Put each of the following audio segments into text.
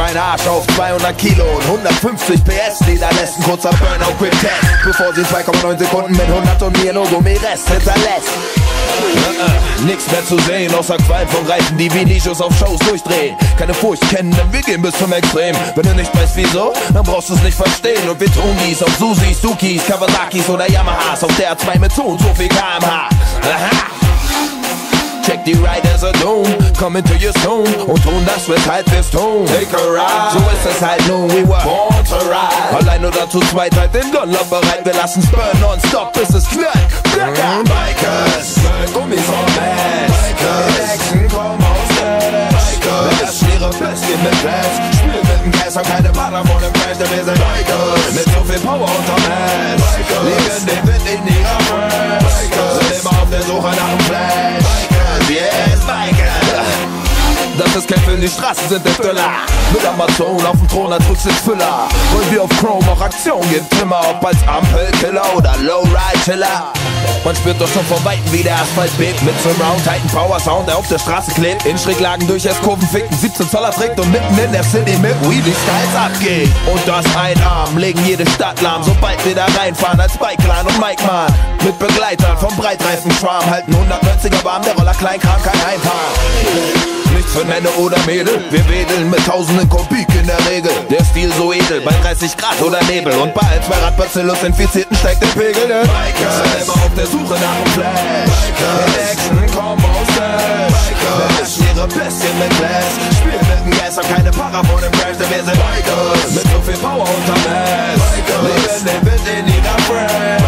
mein Arsch auf 200 Kilo und 150 PS. Niederlässt ein kurzer Burnout-Quick-Test, bevor sie 2,9 Sekunden mit 100 und mir Logo mir Rest hinterlässt. Nix mehr zu sehen, außer Qualm von Reifen, die wie Nischos auf Shows durchdrehen. Keine Furcht kennen, denn wir gehen bis zum Extrem. Wenn du nicht weißt wieso, dann brauchst du es nicht verstehen. Und wir tun dies auf Susis, Sukis, Kawasakis oder Yamahas, auf der A2 mit so und so viel kmh. Aha. Check die Riders are doomed, come into your zone und tun das, weshalb wir's tun. Take a ride, so ist es halt nun, we were born to ride. Allein oder zu zweit, halt den Dunlop bereit, wir lassen's burn non-stop, bis es knallt. Bikers, Gummis on Bass, Bikers, Action, komm aus Bikers, das schwere Fläschchen mit Flash, spiel mit dem Gas, hab keine Partner vor dem Crash, denn wir sind Bikers, mit so viel Power unterm Ass, liegen den Wind in ihrer Fresh, sind immer auf der Suche nach dem Flash. Yes, Bikers! Das ist kein Film, die Straßen sind der Thriller. Mit Amazon auf dem Thron als Rücksitzfüller. Wollen wir auf Chrome auch Aktion gibt immer, ob als Ampelkiller oder Lowride-Chiller. Man spürt doch schon von Weitem, wie der Asphalt bebt. Mit Surround, Titan Power Sound, der auf der Straße klebt. In Schräglagen durch S-Kurven ficken, 17 Zoller trägt und mitten in der City mit Wheelie Styles abgeht. Und das ein Arm, legen jede Stadt lahm, sobald wir da reinfahren als Bike-Clan und Mike Man. Mit Begleitern vom Breitreifen-Schwarm, halten 190er warm, der Roller Kleinkram, kein Heimfahren. Nichts für Männer oder Mädel, wir wedeln mit tausenden Kubik in der Regel. Der Stil so edel, bei 30 Grad oder Nebel. Und bei 2 Radbacillus-Infizierten steigt der Pegel. Bikers sind immer auf der Suche nach dem Flash. In Action, komm aus Dash. Das schwere Pässchen mit Glass. Spiel mit dem Gas, hab keine Para vor dem Crash, denn wir sind Bikers. Mit so viel Power unterm Ass. Leben den Wind in ihrer Fresh.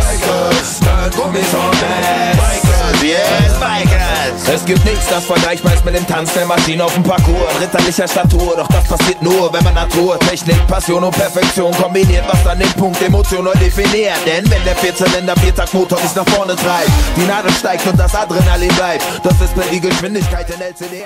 Gummis on Bass. Yes, Bikers. Es gibt nichts, das vergleichbar ist mit dem Tanz der Maschine auf dem Parcours. Ritterlicher Statur, doch das passiert nur, wenn man Natur, Technik, Passion und Perfektion kombiniert, was dann den Punkt Emotion neu definiert. Denn wenn der Vierzylinder-Viertaktmotor sich nach vorne treibt, die Nadel steigt und das Adrenalin bleibt, das ist, wenn die Geschwindigkeit in LCD